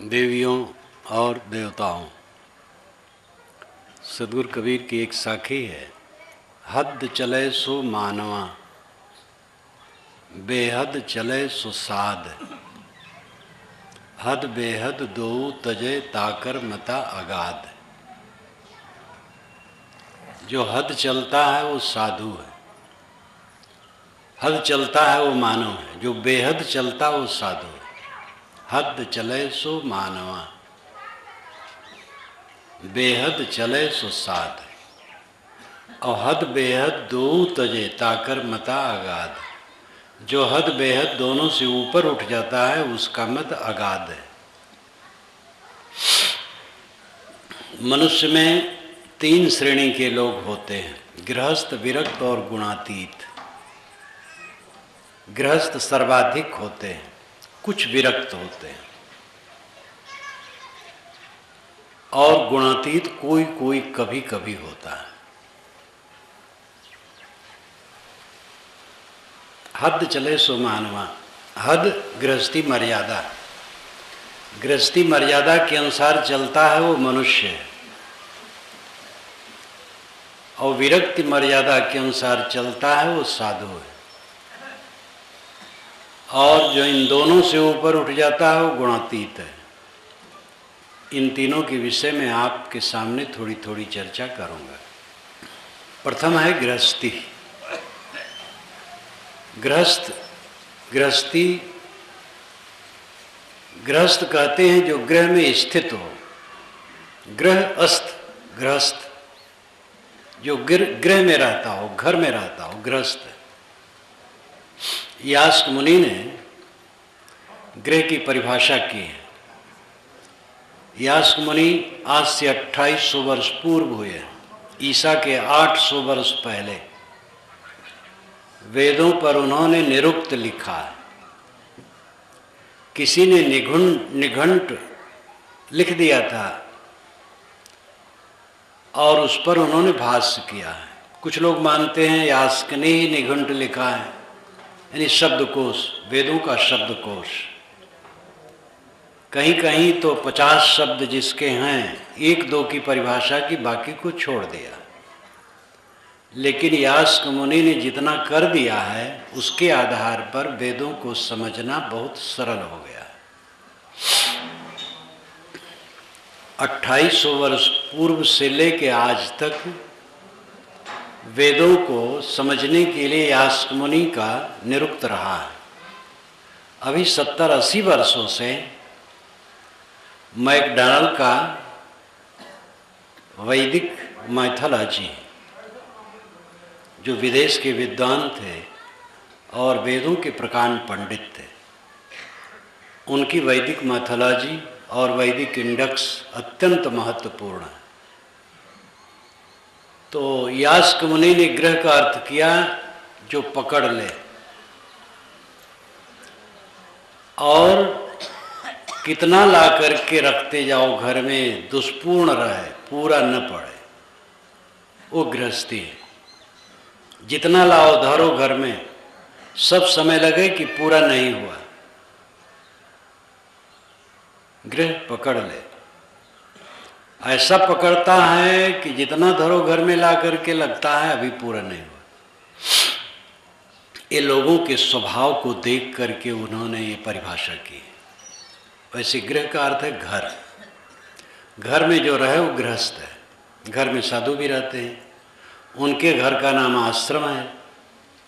देवियों और देवताओं, सदगुरु कबीर की एक साखी है। हद चले सो मानवा, बेहद चले सो साध। हद बेहद दो तजे ताकर मता अगाध। जो हद चलता है वो साधु है, हद चलता है वो मानव है। जो बेहद चलता वो साधु है। हद चले सो मानवा, बेहद चले सो साध। और हद बेहद दो तजे ताकर मता अगाध। जो हद बेहद दोनों से ऊपर उठ जाता है उसका मत अगाध है। मनुष्य में 3 श्रेणी के लोग होते हैं, गृहस्थ, विरक्त और गुणातीत। गृहस्थ सर्वाधिक होते हैं, कुछ विरक्त होते हैं, और गुणातीत कोई कोई कभी कभी होता है। हद चले सो मानवा। हद गृहस्थी मर्यादा, गृहस्थी मर्यादा के अनुसार चलता है वो मनुष्य है, और विरक्ति मर्यादा के अनुसार चलता है वो साधु है। और जो इन दोनों से ऊपर उठ जाता है वो गुणातीत है। इन तीनों के विषय में आपके सामने थोड़ी थोड़ी चर्चा करूंगा। प्रथम है गृहस्थी। गृहस्थ, गृहस्थी, गृहस्थ कहते हैं जो गृह में स्थित हो। गृहस्थ, गृहस्थ जो गृह में रहता हो, घर में रहता हो, गृहस्थ। यास्क मुनि ने गृह की परिभाषा की है। यास्क मुनि आज से 2800 वर्ष पूर्व हुए, ईसा के 800 वर्ष पहले वेदों पर उन्होंने निरुक्त लिखा है। किसी ने निघंट लिख दिया था और उस पर उन्होंने भाष्य किया है। कुछ लोग मानते हैं यास्क ने ही निघंट लिखा है, यानी शब्दकोश, वेदों का शब्दकोश। कहीं कहीं तो 50 शब्द जिसके हैं, 1-2 की परिभाषा की, बाकी को छोड़ दिया। लेकिन यास्क मुनि ने जितना कर दिया है उसके आधार पर वेदों को समझना बहुत सरल हो गया है। 2800 वर्ष पूर्व से लेकर आज तक वेदों को समझने के लिए यास्क मुनि का निरुक्त रहा है। अभी 70-80 वर्षों से मैकडॉनल्ड का वैदिक माइथोलॉजी, जो विदेश के विद्वान थे और वेदों के प्रकांड पंडित थे, उनकी वैदिक मैथोलॉजी और वैदिक इंडेक्स अत्यंत महत्वपूर्ण है। तो यास्क मुनि ने गृह का अर्थ किया जो पकड़ ले और कितना ला करके रखते जाओ घर में, दुष्पूर्ण रहे, पूरा न पड़े, वो गृहस्थी है। जितना लाओ धरो घर में, सब समय लगे कि पूरा नहीं हुआ, गृह पकड़ ले। ऐसा पकड़ता है कि जितना धरो घर में ला करके लगता है अभी पूरा नहीं हुआ। ये लोगों के स्वभाव को देख करके उन्होंने ये परिभाषा की। वैसे गृह का अर्थ है घर। घर में जो रहे वो गृहस्थ है। घर में साधु भी रहते हैं, उनके घर का नाम आश्रम है,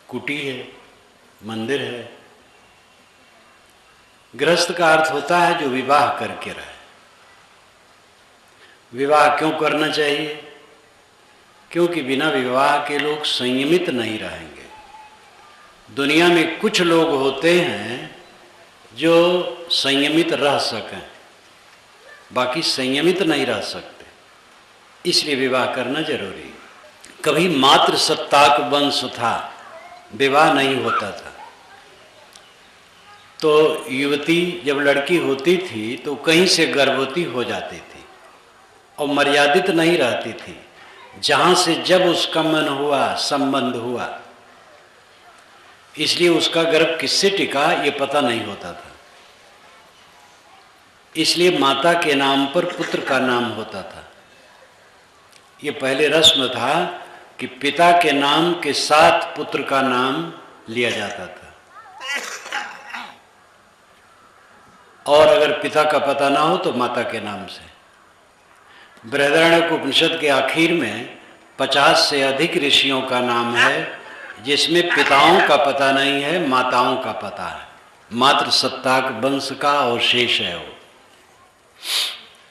कुटी है, मंदिर है। गृहस्थ का अर्थ होता है जो विवाह करके रहे। विवाह क्यों करना चाहिए? क्योंकि बिना विवाह के लोग संयमित नहीं रहेंगे। दुनिया में कुछ लोग होते हैं जो संयमित रह सकें, बाकी संयमित नहीं रह सकते, इसलिए विवाह करना जरूरी है। कभी मात्र सत्ताक वंश था, विवाह नहीं होता था। तो युवती जब लड़की होती थी तो कहीं से गर्भवती हो जाती थी और मर्यादित नहीं रहती थी। जहाँ से जब उसका मन हुआ, संबंध हुआ, इसलिए उसका गर्भ किससे टिका ये पता नहीं होता था। इसलिए माता के नाम पर पुत्र का नाम होता था। ये पहले रस्म था कि पिता के नाम के साथ पुत्र का नाम लिया जाता था, और अगर पिता का पता ना हो तो माता के नाम से। बृहदारण्यक उपनिषद के आखिर में 50 से अधिक ऋषियों का नाम है जिसमें पिताओं का पता नहीं है, माताओं का पता है। मात्र सत्ताक वंश का अवशेष है वो।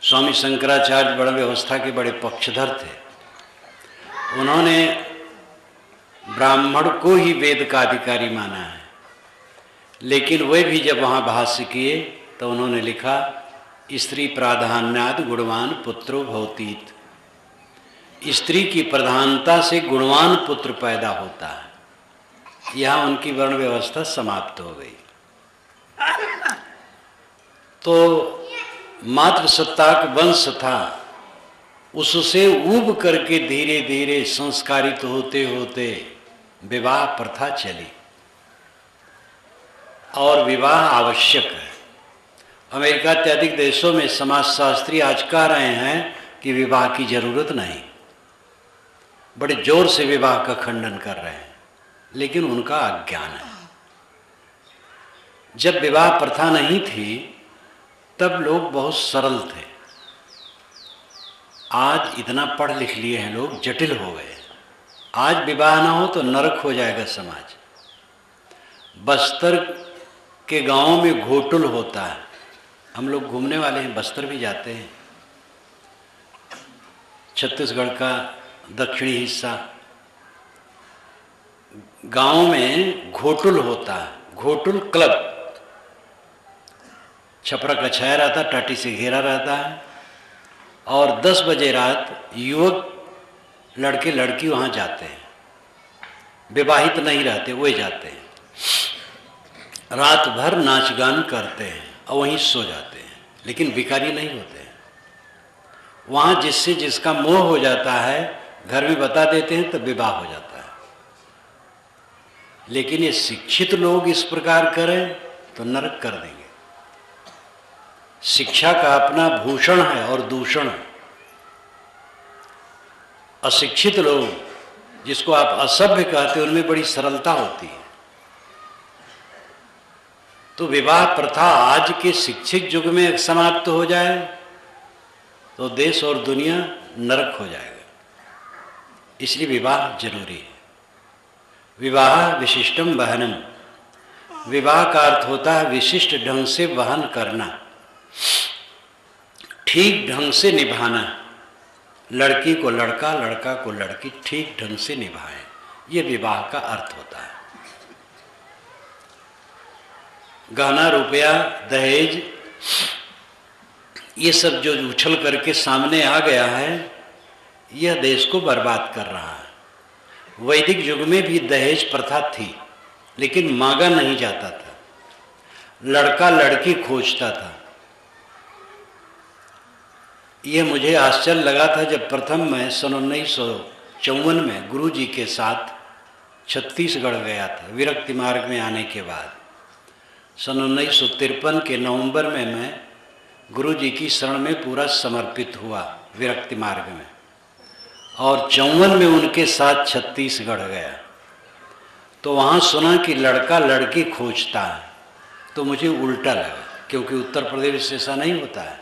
स्वामी शंकराचार्य वर्ण व्यवस्था के बड़े पक्षधर थे। उन्होंने ब्राह्मण को ही वेद का अधिकारी माना है, लेकिन वे भी जब वहाँ भाष्य किए तो उन्होंने लिखा स्त्री प्राधान्याद गुणवान पुत्रो भवतीत। स्त्री की प्रधानता से गुणवान पुत्र पैदा होता है। यहाँ उनकी वर्ण व्यवस्था समाप्त हो गई। तो मात्र सत्ताक वंश था, उससे ऊब करके धीरे धीरे संस्कारित होते होते विवाह प्रथा चली, और विवाह आवश्यक है। अमेरिका इत्यादि देशों में समाजशास्त्री आज कह रहे हैं कि विवाह की जरूरत नहीं, बड़े जोर से विवाह का खंडन कर रहे हैं, लेकिन उनका अज्ञान है। जब विवाह प्रथा नहीं थी तब लोग बहुत सरल थे। आज इतना पढ़ लिख लिए हैं लोग, जटिल हो गए। आज विवाह ना हो तो नरक हो जाएगा समाज। बस्तर के गांवों में घोटुल होता है। हम लोग घूमने वाले हैं, बस्तर भी जाते हैं। छत्तीसगढ़ का दक्षिणी हिस्सा, गांव में घोटुल होता है। घोटुल क्लब, छपरा का छाया रहता, टाटी से घेरा रहता है, और 10 बजे रात युवक लड़के लड़की वहाँ जाते हैं। विवाहित नहीं रहते, वे जाते हैं, रात भर नाच गान करते हैं और वहीं सो जाते हैं, लेकिन भिखारी नहीं होते हैं। वहाँ जिससे जिसका मोह हो जाता है घर में बता देते हैं तब विवाह हो जाता है। लेकिन ये शिक्षित लोग इस प्रकार करें तो नरक कर देंगे। शिक्षा का अपना भूषण है और दूषण है। अशिक्षित लोग जिसको आप असभ्य कहते हैं उनमें बड़ी सरलता होती है। तो विवाह प्रथा आज के शिक्षित युग में समाप्त हो जाए तो देश और दुनिया नरक हो जाएगा। इसलिए विवाह जरूरी है। विवाह विशिष्टम वहनम, विवाह का अर्थ होता है विशिष्ट ढंग से वहन करना, ठीक ढंग से निभाना। लड़की को लड़का, लड़का को लड़की ठीक ढंग से निभाएं, ये विवाह का अर्थ होता है। गहना, रुपया, दहेज, ये सब जो उछल करके सामने आ गया है, यह देश को बर्बाद कर रहा है। वैदिक युग में भी दहेज प्रथा थी, लेकिन मांगा नहीं जाता था, लड़का लड़की खोजता था। यह मुझे आश्चर्य लगा था जब प्रथम मैं सन 1954 में गुरु जी के साथ छत्तीसगढ़ गया था। विरक्ति मार्ग में आने के बाद सन 1953 के नवंबर में मैं गुरु जी की शरण में पूरा समर्पित हुआ विरक्ति मार्ग में, और 54 में उनके साथ छत्तीसगढ़ गया। तो वहाँ सुना कि लड़का लड़की खोजता है, तो मुझे उल्टा लगा, क्योंकि उत्तर प्रदेश ऐसा नहीं होता है।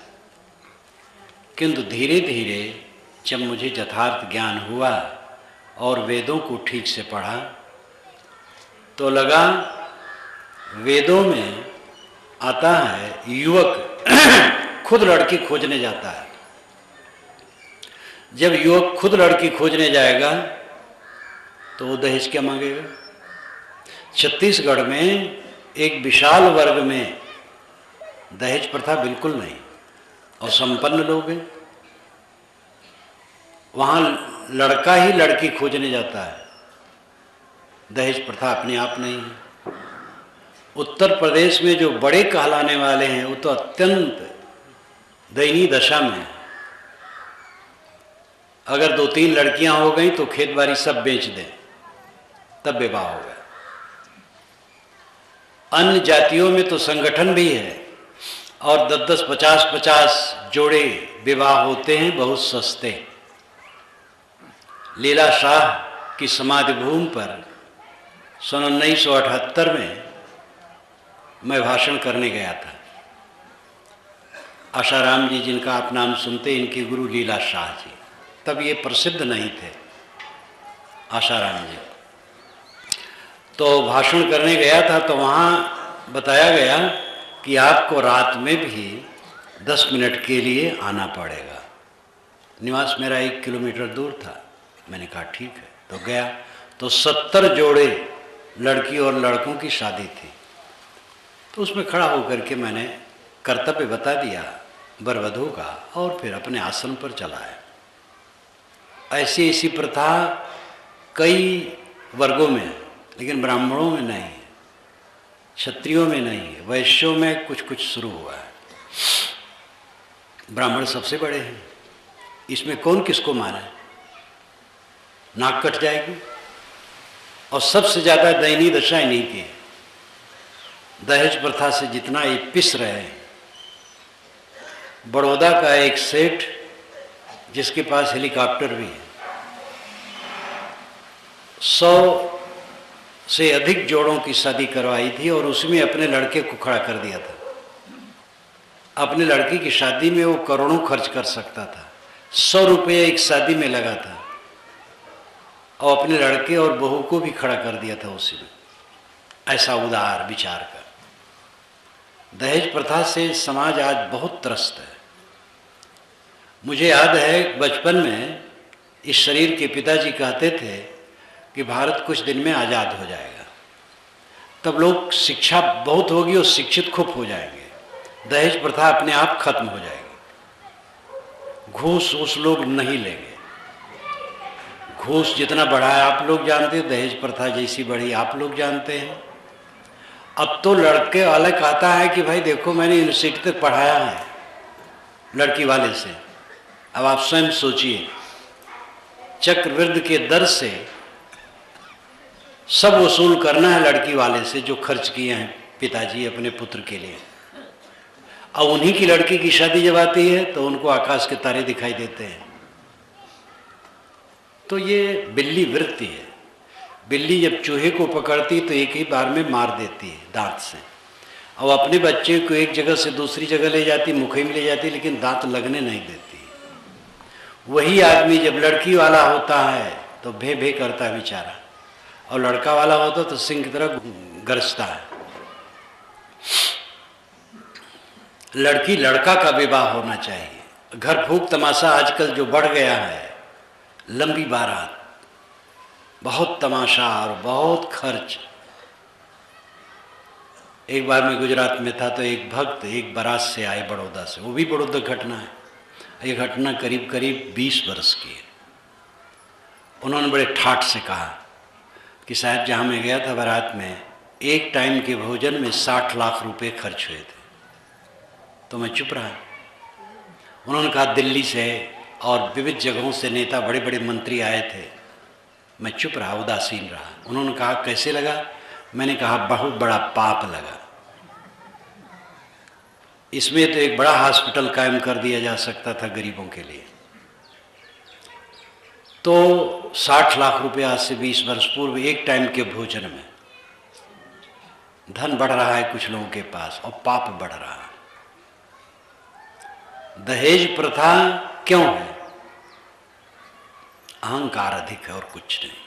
किंतु धीरे धीरे जब मुझे यथार्थ ज्ञान हुआ और वेदों को ठीक से पढ़ा तो लगा वेदों में आता है युवक खुद लड़की खोजने जाता है। जब युवक खुद लड़की खोजने जाएगा तो वो दहेज क्या मांगेगा? छत्तीसगढ़ में एक विशाल वर्ग में दहेज प्रथा बिल्कुल नहीं, और संपन्न लोग हैं। वहाँ लड़का ही लड़की खोजने जाता है, दहेज प्रथा अपने आप नहीं है। उत्तर प्रदेश में जो बड़े कहलाने वाले हैं वो तो अत्यंत दयनीय दशा में है। अगर 2-3 लड़कियां हो गई तो खेत बाड़ी सब बेच दें, तब विवाह हो गया। अन्य जातियों में तो संगठन भी है और 10-10, 50-50 जोड़े विवाह होते हैं, बहुत सस्ते। लीला शाह की समाधि भूमि पर सन 1978 में मैं भाषण करने गया था। आशाराम जी, जिनका आप नाम सुनते, इनके गुरु लीला शाह जी, तब ये प्रसिद्ध नहीं थे आशाराम जी। तो भाषण करने गया था तो वहाँ बताया गया कि आपको रात में भी 10 मिनट के लिए आना पड़ेगा। निवास मेरा 1 किलोमीटर दूर था। मैंने कहा ठीक है, तो गया तो 70 जोड़े लड़की और लड़कों की शादी थी। तो उसमें खड़ा होकर के मैंने कर्तव्य बता दिया वर वधू का और फिर अपने आसन पर चला आया। ऐसी ऐसी प्रथा कई वर्गों में, लेकिन ब्राह्मणों में नहीं है, क्षत्रियों में नहीं है, वैश्यों में कुछ कुछ शुरू हुआ है। ब्राह्मण सबसे बड़े हैं, इसमें कौन किसको माने, नाक कट जाएगी। और सबसे ज़्यादा दयनीय दशा इन्हीं की है। दहेज प्रथा से जितना ये पिस रहे हैं। बड़ौदा का एक सेठ जिसके पास हेलीकॉप्टर भी है, 100 से अधिक जोड़ों की शादी करवाई थी और उसमें अपने लड़के को खड़ा कर दिया था। अपने लड़की की शादी में वो करोड़ों खर्च कर सकता था। 100 रुपये एक शादी में लगा था और अपने लड़के और बहू को भी खड़ा कर दिया था उसी में। ऐसा उदार विचार का। दहेज प्रथा से समाज आज बहुत त्रस्त है। मुझे याद है बचपन में इस शरीर के पिताजी कहते थे कि भारत कुछ दिन में आज़ाद हो जाएगा, तब लोग शिक्षा बहुत होगी और शिक्षित खूब हो जाएंगे, दहेज प्रथा अपने आप खत्म हो जाएगी, घूस उस लोग नहीं लेंगे। घूस जितना बढ़ा है आप लोग जानते हैं, दहेज प्रथा जैसी बढ़ी आप लोग जानते हैं। अब तो लड़के वाले कहता है कि भाई देखो मैंने यूनिवर्सिटी तक पढ़ाया है लड़की वाले से। अब आप स्वयं सोचिए, चक्रवृद्धि के दर से सब वसूल करना है लड़की वाले से जो खर्च किए हैं पिताजी अपने पुत्र के लिए। अब उन्हीं की लड़की की शादी जब आती है तो उनको आकाश के तारे दिखाई देते हैं। तो ये बिल्ली वृत्ति है। बिल्ली जब चूहे को पकड़ती तो एक ही बार में मार देती है दांत से, और अपने बच्चे को एक जगह से दूसरी जगह ले जाती, मुखई में ले जाती, लेकिन दांत लगने नहीं देती। वही आदमी जब लड़की वाला होता है तो भे भे करता है बेचारा, और लड़का वाला होता तो सिंह की तरह गरजता है। लड़की लड़का का विवाह होना चाहिए। घर फूंक तमाशा आजकल जो बढ़ गया है, लंबी बारात, बहुत तमाशा और बहुत खर्च। एक बार मैं गुजरात में था तो एक भक्त एक बारात से आए बड़ौदा से, वो भी बड़ौदा घटना है। ये घटना करीब करीब 20 वर्ष की है। उन्होंने बड़े ठाठ से कहा कि साहब जहाँ मैं गया था बारात में, एक टाइम के भोजन में 60 लाख रुपए खर्च हुए थे। तो मैं चुप रहा। उन्होंने कहा दिल्ली से और विविध जगहों से नेता बड़े बड़े मंत्री आए थे। मैं चुप रहा, उदासीन रहा। उन्होंने कहा कैसे लगा? मैंने कहा बहुत बड़ा पाप लगा। इसमें तो एक बड़ा हॉस्पिटल कायम कर दिया जा सकता था गरीबों के लिए। तो 60 लाख रुपए आज से 20 वर्ष पूर्व एक टाइम के भोजन में। धन बढ़ रहा है कुछ लोगों के पास और पाप बढ़ रहा है। दहेज प्रथा क्यों है? अहंकार अधिक है और कुछ नहीं।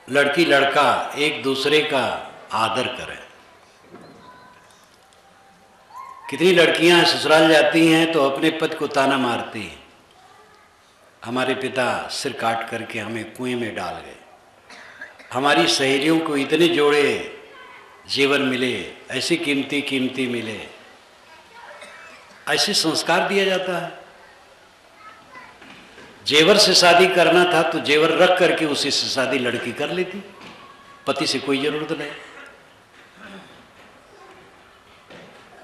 लड़की लड़का एक दूसरे का आदर करें। कितनी लड़कियां ससुराल जाती हैं तो अपने पति को ताना मारती हैं, हमारे पिता सिर काट करके हमें कुएं में डाल गए, हमारी सहेलियों को इतने जोड़े जेवर मिले, ऐसी कीमती कीमती मिले। ऐसे संस्कार दिया जाता है। जेवर से शादी करना था तो जेवर रख करके उसी से शादी लड़की कर लेती, पति से कोई जरूरत नहीं।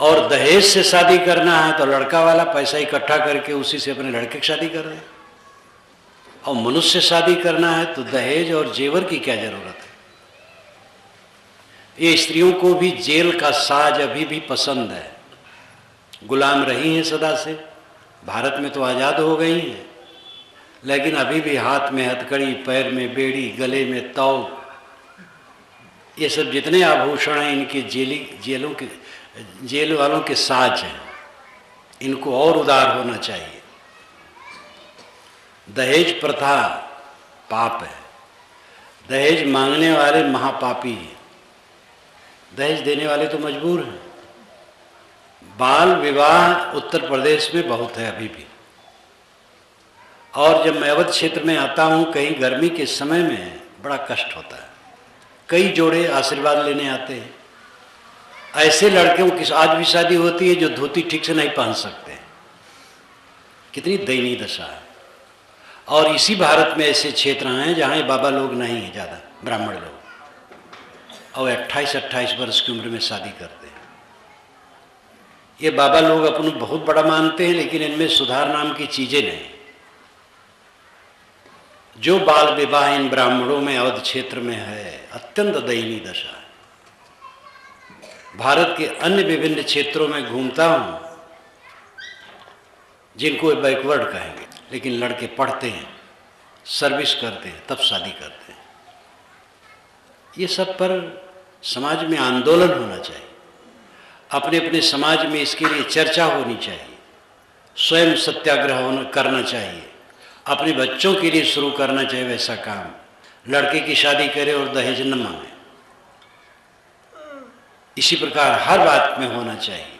और दहेज से शादी करना है तो लड़का वाला पैसा इकट्ठा करके उसी से अपने लड़के की शादी कर दे। और मनुष्य से शादी करना है तो दहेज और जेवर की क्या जरूरत है? ये स्त्रियों को भी जेल का साज अभी भी पसंद है, गुलाम रही हैं सदा से। भारत में तो आज़ाद हो गई हैं, लेकिन अभी भी हाथ में हथकड़ी, पैर में बेड़ी, गले में तौ, ये सब जितने आभूषण हैं इनके जेल वालों के साज हैं। इनको और उदार होना चाहिए। दहेज प्रथा पाप है, दहेज मांगने वाले महापापी हैं, दहेज देने वाले तो मजबूर हैं। बाल विवाह उत्तर प्रदेश में बहुत है अभी भी। और जब मैं अवध क्षेत्र में आता हूँ, कहीं गर्मी के समय में बड़ा कष्ट होता है। कई जोड़े आशीर्वाद लेने आते हैं। ऐसे लड़कों की आज भी शादी होती है जो धोती ठीक से नहीं पहन सकते। कितनी दयनीय दशा है। और इसी भारत में ऐसे क्षेत्र हैं जहाँ बाबा लोग नहीं हैं ज़्यादा, ब्राह्मण लोग, और 28-28 वर्ष की उम्र में शादी करते हैं। ये बाबा लोग अपने बहुत बड़ा मानते हैं, लेकिन इनमें सुधार नाम की चीज़ें नहीं। जो बाल विवाह इन ब्राह्मणों में अवध क्षेत्र में है, अत्यंत दयनीय दशा है। भारत के अन्य विभिन्न क्षेत्रों में घूमता हूँ, जिनको बैकवर्ड कहेंगे, लेकिन लड़के पढ़ते हैं, सर्विस करते हैं, तब शादी करते हैं। ये सब पर समाज में आंदोलन होना चाहिए। अपने अपने समाज में इसके लिए चर्चा होनी चाहिए। स्वयं सत्याग्रह करना चाहिए। अपने बच्चों के लिए शुरू करना चाहिए वैसा काम। लड़के की शादी करे और दहेज न मांगे। इसी प्रकार हर बात में होना चाहिए।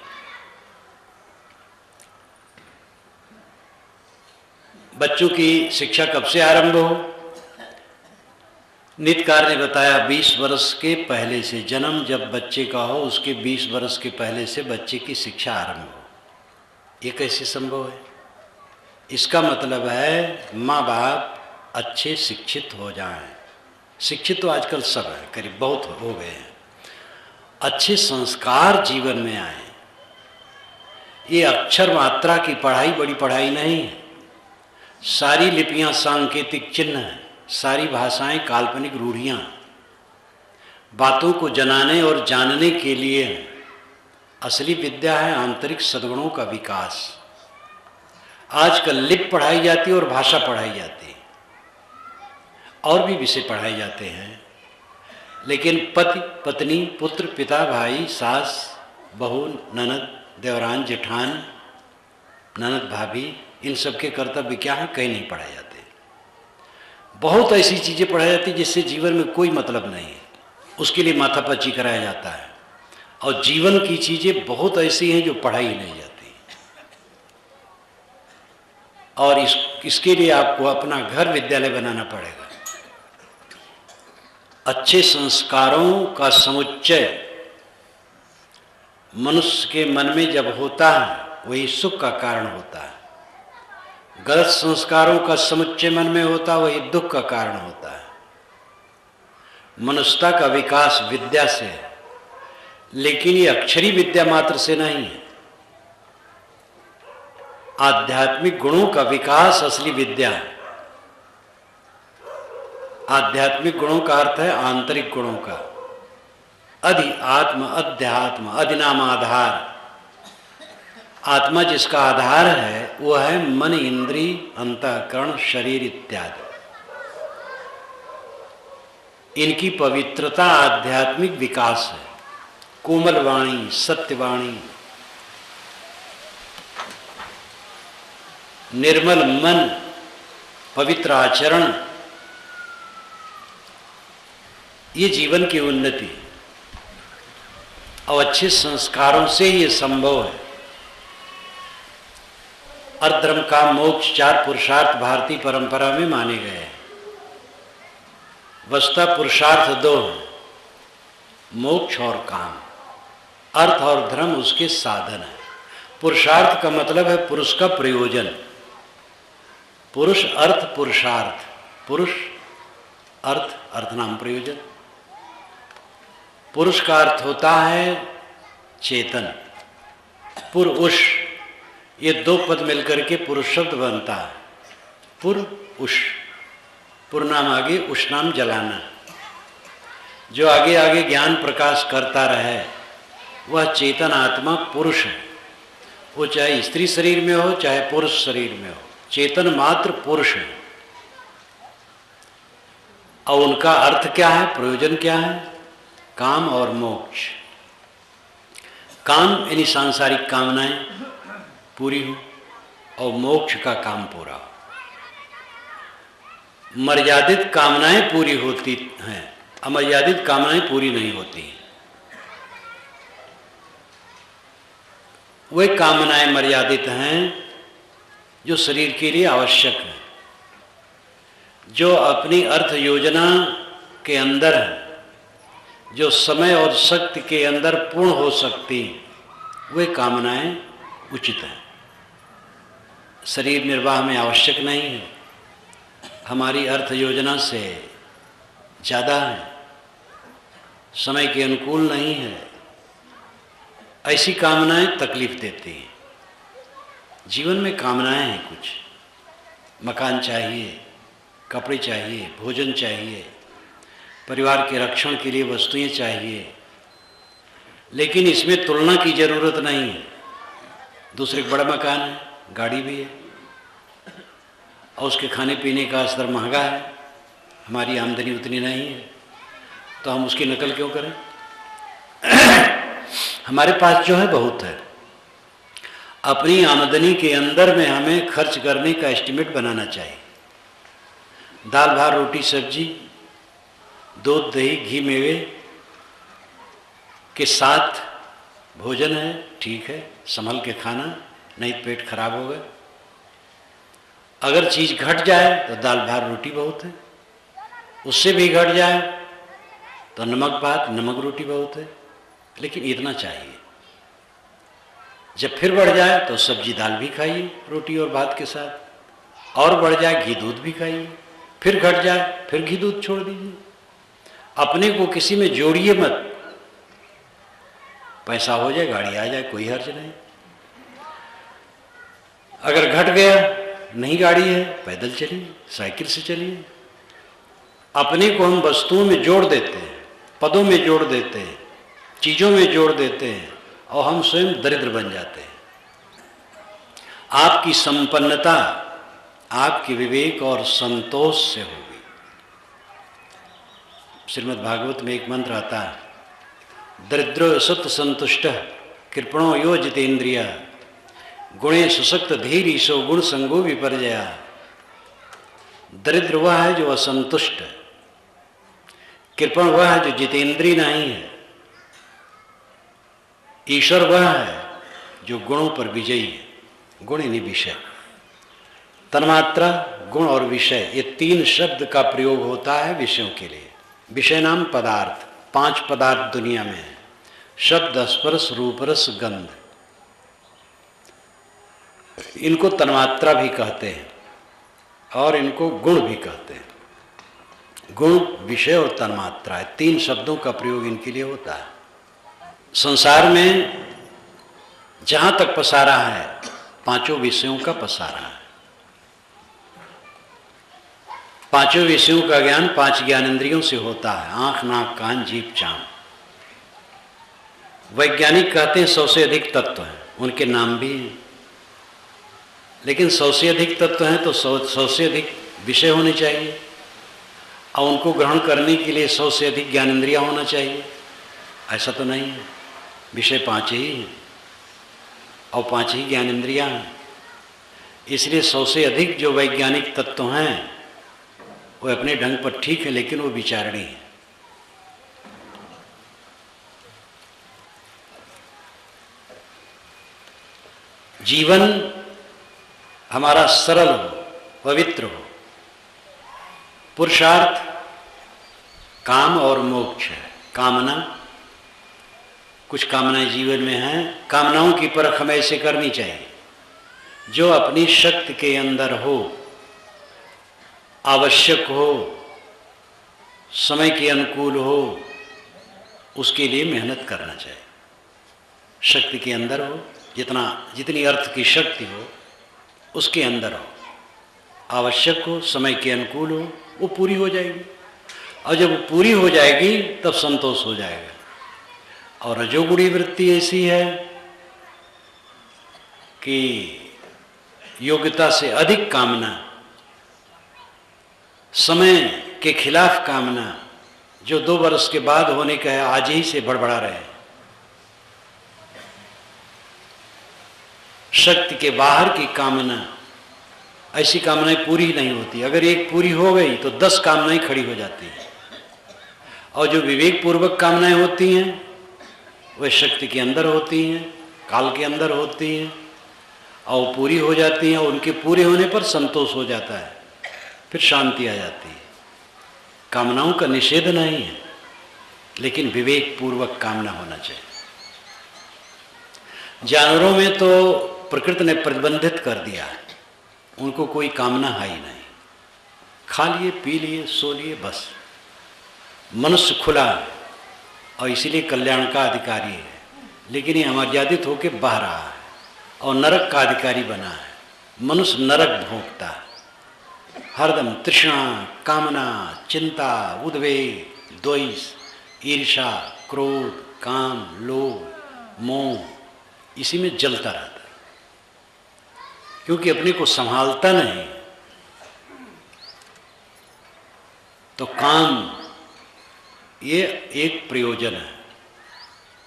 बच्चों की शिक्षा कब से आरंभ हो? नितकार ने बताया 20 वर्ष के पहले से, जन्म जब बच्चे का हो उसके 20 वर्ष के पहले से बच्चे की शिक्षा आरंभ हो। ये कैसे संभव है? इसका मतलब है माँ बाप अच्छे शिक्षित हो जाएं। शिक्षित तो आजकल सब है, करीब बहुत हो गए हैं। अच्छे संस्कार जीवन में आए। ये अक्षर मात्रा की पढ़ाई बड़ी पढ़ाई नहीं है। सारी लिपियां सांकेतिक चिन्ह हैं, सारी भाषाएं काल्पनिक रूढ़ियां। बातों को जनाने और जानने के लिए असली विद्या है आंतरिक सद्गुणों का विकास। आजकल लिप पढ़ाई जाती है और भाषा पढ़ाई जाती है, और भी विषय पढ़ाए जाते हैं, लेकिन पति पत्नी, पुत्र, पिता, भाई, सास, बहू, ननद, देवरान, जेठान, ननद, भाभी, इन सब के कर्तव्य क्या हैं? कहीं नहीं पढ़ाए जाते। बहुत ऐसी चीज़ें पढ़ाई जाती जिससे जीवन में कोई मतलब नहीं है, उसके लिए माथापच्ची कराया जाता है। और जीवन की चीज़ें बहुत ऐसी हैं जो पढ़ाई नहीं जाती। और इसके लिए आपको अपना घर विद्यालय बनाना पड़ेगा। अच्छे संस्कारों का समुच्चय मनुष्य के मन में जब होता है वही सुख का कारण होता है। गलत संस्कारों का समुच्चय मन में होता है वही दुख का कारण होता है। मनुष्यता का विकास विद्या से है, लेकिन ये अक्षरी विद्या मात्र से नहीं है। आध्यात्मिक गुणों का विकास असली विद्या है। आध्यात्मिक गुणों का अर्थ है आंतरिक गुणों का। अधि आत्म, अध्यात्म, अधिनाम आधार। आत्मा जिसका आधार है वो है मन, इंद्री, अंतःकरण, शरीर इत्यादि। इनकी पवित्रता आध्यात्मिक विकास है। कोमल वाणी, सत्यवाणी, निर्मल मन, पवित्र आचरण, ये जीवन की उन्नति और अच्छे संस्कारों से ये संभव है। अर्धर्म का मोक्ष 4 पुरुषार्थ भारतीय परंपरा में माने गए हैं। वस्तुतः पुरुषार्थ 2 हैं, मोक्ष और काम। अर्थ और धर्म उसके साधन है। पुरुषार्थ का मतलब है पुरुष का प्रयोजन। पुरुष अर्थ पुरुषार्थ, पुरुष अर्थ अर्थनाम प्रयोजन। पुरुष का अर्थ होता है चेतन, पुरुष, ये 2 पद मिलकर के पुरुष शब्द बनता है। पुर उष, पुर नाम आगे उष नाम जलाना। जो आगे आगे ज्ञान प्रकाश करता रहे, वह चेतन आत्मा पुरुष है। वो चाहे स्त्री शरीर में हो चाहे पुरुष शरीर में हो, चेतन मात्र पुरुष है। और उनका अर्थ क्या है, प्रयोजन क्या है? काम और मोक्ष। काम यानी सांसारिक कामनाएं पूरी हो और मोक्ष का काम पूरा हो। मर्यादित कामनाएं पूरी होती हैं, अमर्यादित कामनाएं पूरी नहीं होती हैं। वे कामनाएं मर्यादित हैं जो शरीर के लिए आवश्यक है, जो अपनी अर्थ योजना के अंदर है, जो समय और शक्ति के अंदर पूर्ण हो सकती, वे कामनाएं उचित हैं। शरीर निर्वाह में आवश्यक नहीं है, हमारी अर्थ योजना से ज़्यादा है, समय के अनुकूल नहीं है, ऐसी कामनाएं तकलीफ देती हैं। जीवन में कामनाएं हैं कुछ, मकान चाहिए, कपड़े चाहिए, भोजन चाहिए, परिवार के रक्षण के लिए वस्तुएं चाहिए, लेकिन इसमें तुलना की जरूरत नहीं है। दूसरे बड़ा मकान है, गाड़ी भी है, और उसके खाने पीने का स्तर महंगा है, हमारी आमदनी उतनी नहीं है, तो हम उसकी नकल क्यों करें? हमारे पास जो है बहुत है। अपनी आमदनी के अंदर में हमें खर्च करने का एस्टिमेट बनाना चाहिए। दाल भात रोटी सब्जी, दूध दही घी मेवे के साथ भोजन है, ठीक है, संभल के खाना, नहीं पेट खराब होगा। अगर चीज़ घट जाए तो दाल भात रोटी बहुत है, उससे भी घट जाए तो नमक भात नमक रोटी बहुत है, लेकिन इतना चाहिए। जब फिर बढ़ जाए तो सब्जी दाल भी खाइए रोटी और भात के साथ, और बढ़ जाए घी दूध भी खाइए, फिर घट जाए फिर घी दूध छोड़ दीजिए। अपने को किसी में जोड़िए मत। पैसा हो जाए, गाड़ी आ जाए, कोई हर्ज नहीं। अगर घट गया, नहीं गाड़ी है, पैदल चलिए, साइकिल से चलिए। अपने को हम वस्तुओं में जोड़ देते हैं, पदों में जोड़ देते हैं, चीज़ों में जोड़ देते हैं, और हम स्वयं दरिद्र बन जाते हैं। आपकी संपन्नता आपके विवेक और संतोष से होगी। श्रीमद् भागवत में एक मंत्र आता है, दरिद्रो सत्व संतुष्ट कृपणो यो जितेन्द्रिय गुणे सुशक्त धीर ईशो गुण संगो विपर्जया। दरिद्र वह है जो असंतुष्ट है, कृपण वह है जो जितेंद्रिय नहीं है, ईश्वर वह है जो गुणों पर विजयी है। गुण यानी विषय, तन्मात्रा, गुण और विषय, ये तीन शब्द का प्रयोग होता है विषयों के लिए। विषय नाम पदार्थ, 5 पदार्थ दुनिया में है, शब्द स्पर्श रूप रस गंध। इनको तन्मात्रा भी कहते हैं और इनको गुण भी कहते हैं। गुण, विषय और तन्मात्रा, 3 शब्दों का प्रयोग इनके लिए होता है। संसार में जहाँ तक पसारा है, 5 विषयों का पसारा है। 5 विषयों का ज्ञान 5 ज्ञानेंद्रियों से होता है, आंख नाक कान जीभ चाँद। वैज्ञानिक कहते हैं 100 से अधिक तत्व हैं, उनके नाम भी हैं, लेकिन 100 से अधिक तत्व हैं तो 100 से अधिक विषय होने चाहिए, और उनको ग्रहण करने के लिए 100 से अधिक ज्ञानेंद्रियाँ होना चाहिए। ऐसा तो नहीं है, विषय 5 ही हैं और 5 ही ज्ञानेंद्रियाँ हैं। इसलिए 100 से अधिक जो वैज्ञानिक तत्व हैं वो अपने ढंग पर ठीक है, लेकिन वो विचारणी है। जीवन हमारा सरल हो, पवित्र हो। पुरुषार्थ काम और मोक्ष है। कामना, कुछ कामनाएं जीवन में हैं, कामनाओं की परख हमें ऐसे करनी चाहिए जो अपनी शक्ति के अंदर हो, आवश्यक हो, समय के अनुकूल हो, उसके लिए मेहनत करना चाहिए। शक्ति के अंदर हो, जितनी अर्थ की शक्ति हो उसके अंदर हो, आवश्यक हो, समय के अनुकूल हो, वो पूरी हो जाएगी। और जब वो पूरी हो जाएगी तब संतोष हो जाएगा। और रजोगुणी वृत्ति ऐसी है कि योग्यता से अधिक कामना, समय के खिलाफ कामना, जो 2 वर्ष के बाद होने का है आज ही से बड़बड़ा रहे, शक्ति के बाहर की कामना, ऐसी कामनाएं पूरी नहीं होती। अगर एक पूरी हो गई तो 10 कामनाएं खड़ी हो जाती हैं। और जो विवेक पूर्वक कामनाएं होती हैं वे शक्ति के अंदर होती हैं, काल के अंदर होती हैं, और पूरी हो जाती हैं। उनके पूरे होने पर संतोष हो जाता है, फिर शांति आ जाती है। कामनाओं का निषेध नहीं है, लेकिन विवेक पूर्वक कामना होना चाहिए। जानवरों में तो प्रकृति ने प्रतिबंधित कर दिया है, उनको कोई कामना है ही नहीं, खा लिए, पी लिए, सो लिए, बस। मनुष्य खुला है और इसीलिए कल्याण का अधिकारी है, लेकिन ये अमर्यादित होकर बह रहा है और नरक का अधिकारी बना है। मनुष्य नरक भोगता है, हरदम तृष्णा, कामना, चिंता, उद्वेग, द्वेष, ईर्ष्या, क्रोध, काम, लोभ, मोह, इसी में जलता रहता है, क्योंकि अपने को संभालता नहीं। तो काम ये एक प्रयोजन है।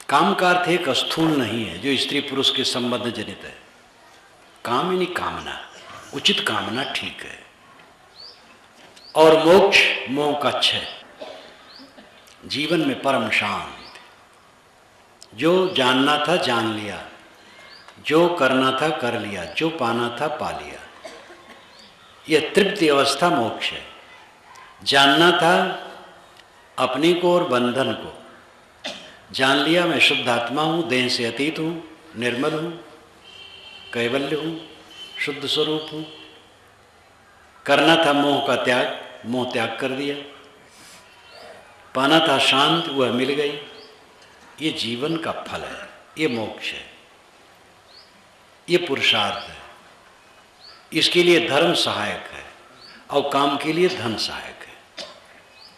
काम का अर्थ एक स्थूल नहीं है जो स्त्री पुरुष के संबंध जनित है। काम यानी कामना, उचित कामना ठीक है। और मोक्ष, मोह का क्षय, जीवन में परम शांति। जो जानना था जान लिया, जो करना था कर लिया, जो पाना था पा लिया, यह तृप्ति अवस्था मोक्ष है। जानना था अपने को और बंधन को, जान लिया मैं शुद्ध आत्मा हूँ, देह से अतीत हूँ, निर्मल हूँ, कैवल्य हूँ, शुद्ध स्वरूप हूँ। करना था मोह का त्याग, मोह त्याग कर दिया। पाना था शांत, वह मिल गई। ये जीवन का फल है, ये मोक्ष है, ये पुरुषार्थ है। इसके लिए धर्म सहायक है और काम के लिए धन सहायक है।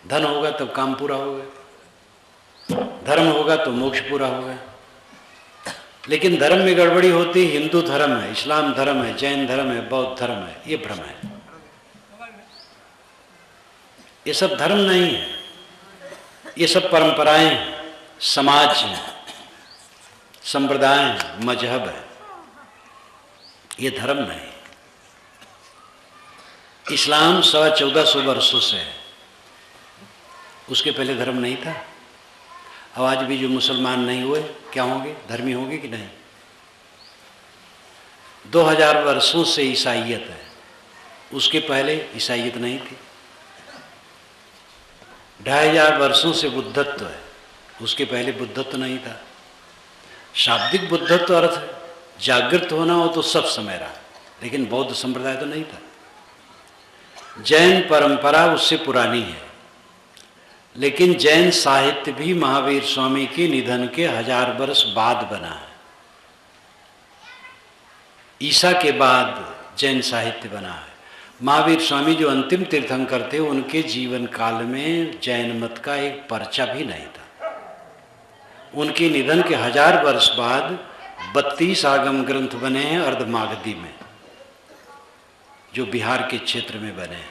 धन होगा तब काम पूरा होगा, धर्म होगा तो मोक्ष पूरा होगा। लेकिन धर्म में गड़बड़ी होती, हिंदू धर्म है, इस्लाम धर्म है, जैन धर्म है, बौद्ध धर्म है, ये भ्रम है। ये सब धर्म नहीं है, ये सब परंपराएं हैं, समाज है, संप्रदाय है, मजहब है, ये धर्म नहीं। इस्लाम 1450 वर्षों से है, उसके पहले धर्म नहीं था। अब आज भी जो मुसलमान नहीं हुए क्या होंगे, धर्मी होंगे कि नहीं? 2000 वर्षों से ईसाइयत है, उसके पहले ईसाइयत नहीं थी। 2500 वर्षों से बुद्धत्व है, उसके पहले बुद्धत्व नहीं था। शाब्दिक बुद्धत्व अर्थ है जागृत होना हो तो सब समय रहा, लेकिन बौद्ध संप्रदाय तो नहीं था। जैन परंपरा उससे पुरानी है, लेकिन जैन साहित्य भी महावीर स्वामी के निधन के 1000 वर्ष बाद बना है। ईसा के बाद जैन साहित्य बना है। महावीर स्वामी जो अंतिम तीर्थंकर थे, उनके जीवन काल में जैन मत का एक पर्चा भी नहीं था। उनके निधन के 1000 वर्ष बाद 32 आगम ग्रंथ बने हैं अर्धमागधी में, जो बिहार के क्षेत्र में बने हैं।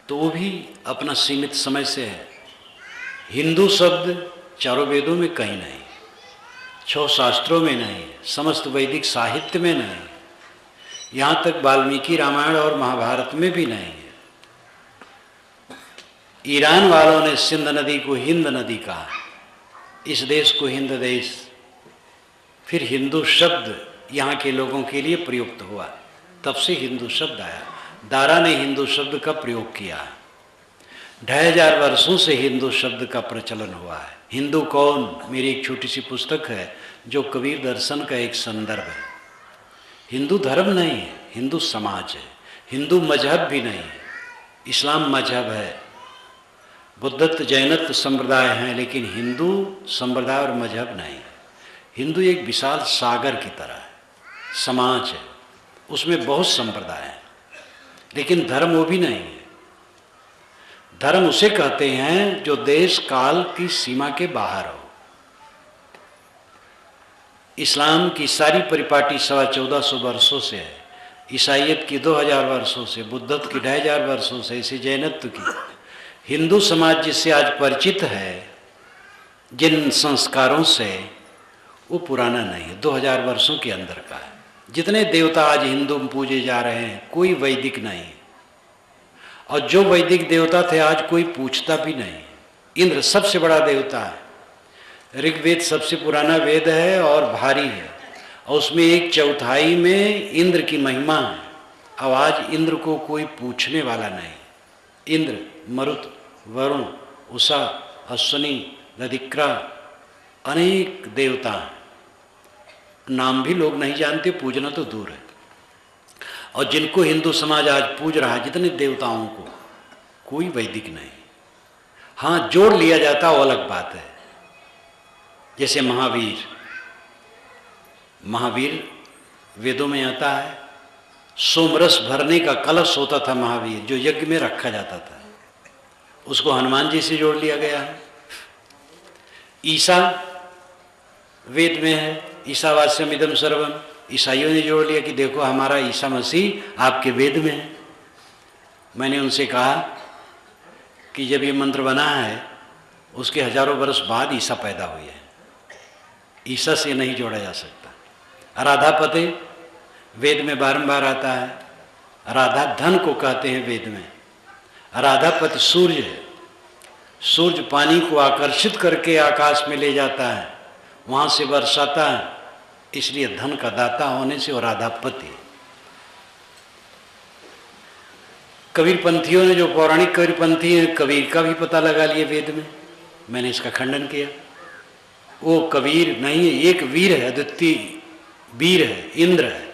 तो वो भी अपना सीमित समय से है। हिंदू शब्द चारों वेदों में कहीं नहीं, 6 शास्त्रों में नहीं, समस्त वैदिक साहित्य में नहीं, यहाँ तक वाल्मीकि रामायण और महाभारत में भी नहीं है। ईरान वालों ने सिंध नदी को हिंद नदी कहा, इस देश को हिंद देश। फिर हिंदू शब्द यहाँ के लोगों के लिए प्रयुक्त हुआ, तब से हिंदू शब्द आया। दारा ने हिंदू शब्द का प्रयोग किया है। 2500 वर्षों से हिंदू शब्द का प्रचलन हुआ है। हिंदू कौन, मेरी एक छोटी सी पुस्तक है जो कबीर दर्शन का एक संदर्भ है। हिंदू धर्म नहीं है, हिंदू समाज है। हिंदू मजहब भी नहीं है, इस्लाम मजहब है, बुद्धत्व जैनत्व संप्रदाय हैं, लेकिन हिंदू संप्रदाय और मजहब नहीं है। हिंदू एक विशाल सागर की तरह है, समाज है, उसमें बहुत संप्रदाय हैं, लेकिन धर्म वो भी नहीं है। धर्म उसे कहते हैं जो देश काल की सीमा के बाहर हो। इस्लाम की सारी परिपाटी 1450 वर्षों से है, ईसाइयत की 2000 वर्षों से, बुद्धत्व की 2500 वर्षों से, इसे जैनत्व की। हिंदू समाज जिससे आज परिचित है, जिन संस्कारों से, वो पुराना नहीं है, 2000 वर्षों के अंदर का है। जितने देवता आज हिंदू में पूजे जा रहे हैं कोई वैदिक नहीं, और जो वैदिक देवता थे आज कोई पूछता भी नहीं। इंद्र सबसे बड़ा देवता है, ऋग्वेद सबसे पुराना वेद है और भारी है, और उसमें 1/4 में इंद्र की महिमा है। अब आज इंद्र को कोई पूछने वाला नहीं। इंद्र, मरुत, वरुण, उषा, अश्विनी, दधिक्रा, अनेक देवता हैं, नाम भी लोग नहीं जानते, पूजना तो दूर है। और जिनको हिंदू समाज आज पूज रहा है, जितने देवताओं को, कोई वैदिक नहीं। हाँ, जोड़ लिया जाता वो अलग बात है। जैसे महावीर, महावीर वेदों में आता है, सोमरस भरने का कलश होता था महावीर, जो यज्ञ में रखा जाता था, उसको हनुमान जी से जोड़ लिया गया है। ईसा वेद में है, ईसावास्यम इदम सर्वम, ईसाइयों ने जोड़ लिया कि देखो हमारा ईसा मसीह आपके वेद में है। मैंने उनसे कहा कि जब ये मंत्र बना है उसके हजारों वर्ष बाद ईसा पैदा हुए हैं, ईसा से नहीं जोड़ा जा सकता। राधापते वेद में बारंबार आता है, राधा धन को कहते हैं वेद में। राधापति सूर्य है, सूर्य पानी को आकर्षित करके आकाश में ले जाता है, वहाँ से बरसाता है, इसलिए धन का दाता होने से वो राधापति। कबीरपंथियों ने, जो पौराणिक कबीरपंथी हैं, कबीर का भी पता लगा लिए वेद में, मैंने इसका खंडन किया। वो कबीर नहीं है, एक वीर है, अद्वितीय वीर है, इंद्र है।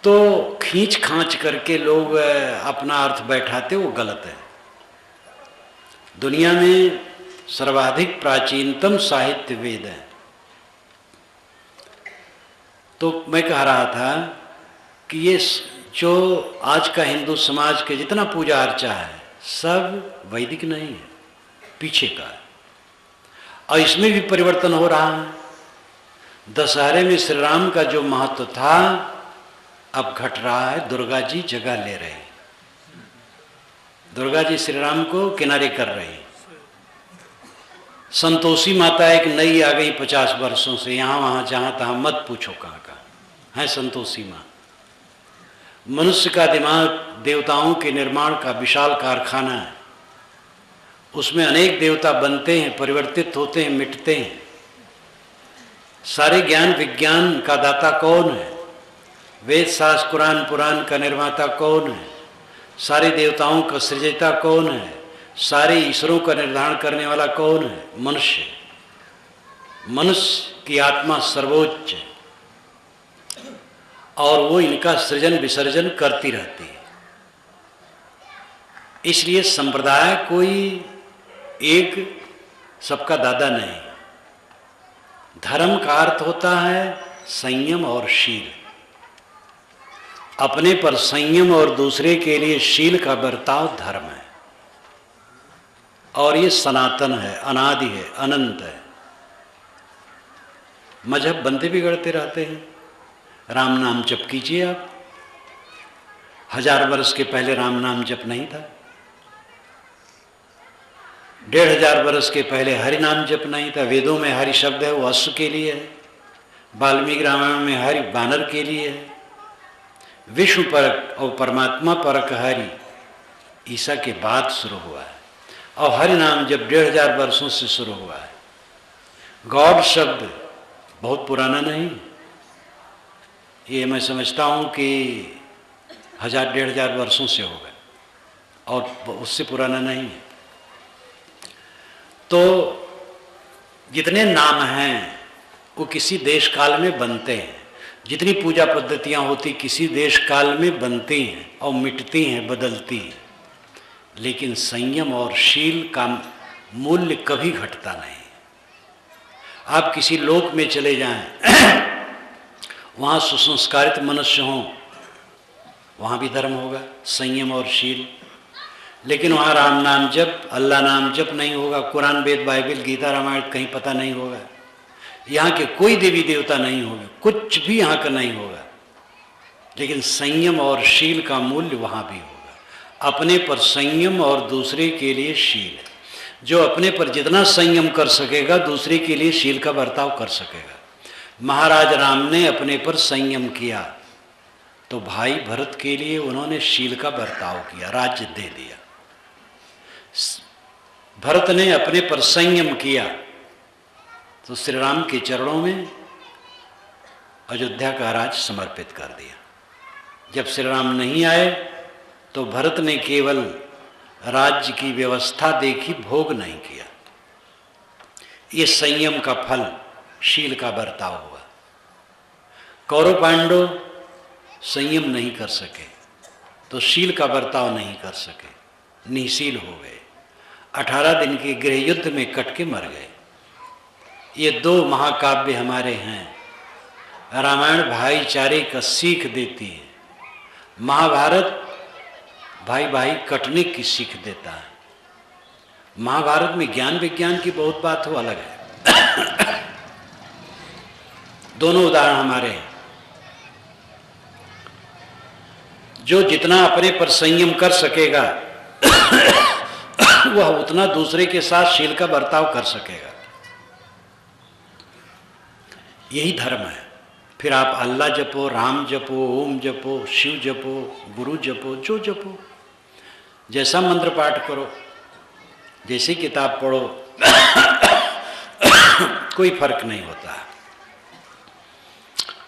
तो खींच खांच करके लोग अपना अर्थ बैठाते, वो गलत है। दुनिया में सर्वाधिक प्राचीनतम साहित्य वेद है। तो मैं कह रहा था कि ये जो आज का हिंदू समाज के जितना पूजा अर्चा है सब वैदिक नहीं है, पीछे का है। और इसमें भी परिवर्तन हो रहा है। दशहरे में श्री राम का जो महत्व था अब घट रहा है, दुर्गा जी जगह ले रही, दुर्गा जी श्री राम को किनारे कर रही। संतोषी माता एक नई आ गई 50 वर्षों से, यहाँ वहाँ जहाँ तहाँ मत पूछो कहाँ का है संतोषी माँ। मनुष्य का दिमाग देवताओं के निर्माण का विशाल कारखाना है, उसमें अनेक देवता बनते हैं, परिवर्तित होते हैं, मिटते हैं। सारे ज्ञान विज्ञान का दाता कौन है? वेद शास्त्र कुरान पुराण का निर्माता कौन है? सारे देवताओं का सृजता कौन है? सारे ईश्वरों का निर्धारण करने वाला कौन है? मनुष्य। मनुष्य की आत्मा सर्वोच्च है और वो इनका सृजन विसर्जन करती रहती है। इसलिए संप्रदाय कोई एक सबका दादा नहीं। धर्म का अर्थ होता है संयम और शील, अपने पर संयम और दूसरे के लिए शील का बर्ताव धर्म है। और ये सनातन है, अनादि है, अनंत है। मजहब बनते बिगड़ते रहते हैं। राम नाम जप कीजिए आप, 1000 वर्ष के पहले राम नाम जप नहीं था, 1500 वर्ष के पहले हरि नाम जप नहीं था। वेदों में हरि शब्द है वो अश्व के लिए है, वाल्मीकि रामायण में हरि बानर के लिए है। विष्णु परक और परमात्मा परक हरि ईसा के बाद शुरू हुआ है, और हरि नाम जब 1500 वर्षों से शुरू हुआ है। गॉड शब्द बहुत पुराना नहीं, ये मैं समझता हूँ कि 1000-1500 वर्षों से हो गए, और उससे पुराना नहीं है। तो जितने नाम हैं वो किसी देश काल में बनते हैं, जितनी पूजा पद्धतियाँ होती किसी देश काल में बनती हैं और मिटती हैं, बदलती हैं, लेकिन संयम और शील का मूल्य कभी घटता नहीं। आप किसी लोक में चले जाएं, वहाँ सुसंस्कारित मनुष्य हों, वहाँ भी धर्म होगा, संयम और शील। लेकिन वहाँ राम नाम जप, अल्लाह नाम जप नहीं होगा, कुरान, वेद, बाइबल, गीता, रामायण कहीं पता नहीं होगा, यहाँ के कोई देवी देवता नहीं होंगे, कुछ भी यहाँ का नहीं होगा। लेकिन संयम और शील का मूल्य वहाँ भी होगा। अपने पर संयम और दूसरे के लिए शील। जो अपने पर जितना संयम कर सकेगा दूसरे के लिए शील का बर्ताव कर सकेगा। महाराज राम ने अपने पर संयम किया तो भाई भरत के लिए उन्होंने शील का बर्ताव किया, राज्य दे दिया। भरत ने अपने पर संयम किया तो श्री राम के चरणों में अयोध्या का राज्य समर्पित कर दिया। जब श्री राम नहीं आए तो भरत ने केवल राज्य की व्यवस्था देखी, भोग नहीं किया। ये संयम का फल, शील का बर्ताव हुआ। कौरव पांडव संयम नहीं कर सके तो शील का बर्ताव नहीं कर सके, निशील हो गए, 18 दिन के गृह युद्ध में कट के मर गए। ये दो महाकाव्य हमारे हैं। रामायण भाईचारे का सीख देती है, महाभारत भाई भाई कटने की सीख देता है। महाभारत में ज्ञान विज्ञान की बहुत बात हो, अलग है। दोनों उदाहरण हमारे हैं। जो जितना अपने पर संयम कर सकेगा वह उतना दूसरे के साथ शील का बर्ताव कर सकेगा। यही धर्म है। फिर आप अल्लाह जपो, राम जपो, ओम जपो, शिव जपो, गुरु जपो, जो जपो, जैसा मंत्र पाठ करो, जैसी किताब पढ़ो, कोई फर्क नहीं होता।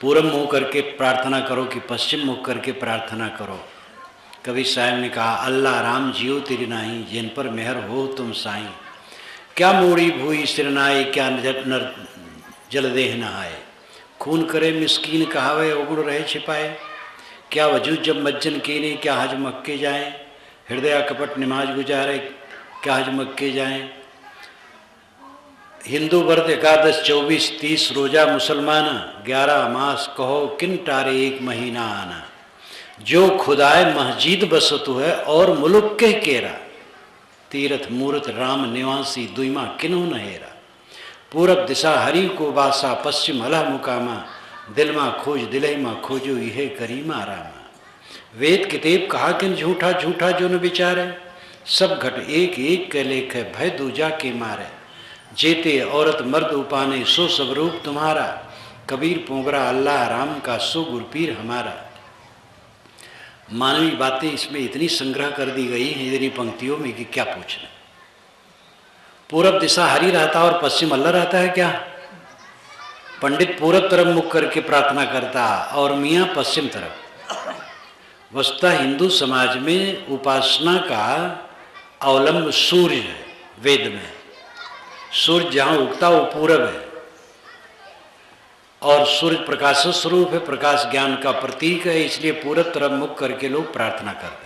पूरब मुँह करके प्रार्थना करो कि पश्चिम मुख करके प्रार्थना करो। कबीर साहब ने कहा, अल्लाह राम जियो तेरी नाही, जिन पर मेहर हो तुम साईं। क्या मोड़ी भूई सिरनाए, क्या नर जल देह नहाए। खून करे मिस्कीन कहावे, उगड़ रहे छिपाए। क्या वजूद जब मज्जन कीने, क्या हज मक्के जाएं। हृदय कपट निमाज गुजारे, क्या हज मक्के जाएं। हिंदू व्रत 11, 24, 30 रोजा मुसलमान, 11 मास कहो किन टारे एक महीना आना। जो खुदाए मस्जिद बसतु है और मुलुक के केरा। तीरथ मूर्त राम निवासी, दुईमा किन्हू न हेरा। पूरब दिशा हरि को बासा, पश्चिम अल्लाह मुकामा। दिल मा खोज दिले मा खोजो, यह करीमा रामा। वेद कितेब कहा किन झूठा, झूठा जो न विचारे। सब घट एक एक के लेख है, भय दूजा के मारे। जेते औरत मर्द उपाने, सो सब रूप तुम्हारा। कबीर पोगरा अल्लाह राम का, सो गुरपीर हमारा। मानवी बातें इसमें इतनी संग्रह कर दी गई हैं इतनी पंक्तियों में कि क्या पूछना। पूरब दिशा हरि रहता और पश्चिम अल्लाह रहता है क्या? पंडित पूरब तरफ मुख करके प्रार्थना करता और मियाँ पश्चिम तरफ। वस्तुतः हिंदू समाज में उपासना का अवलंब सूर्य है। वेद में सूर्य जहाँ उगता वो पूरब है और सूर्य प्रकाश स्वरूप है, प्रकाश ज्ञान का प्रतीक है, इसलिए पूरब तरफ मुख करके लोग प्रार्थना करते हैं।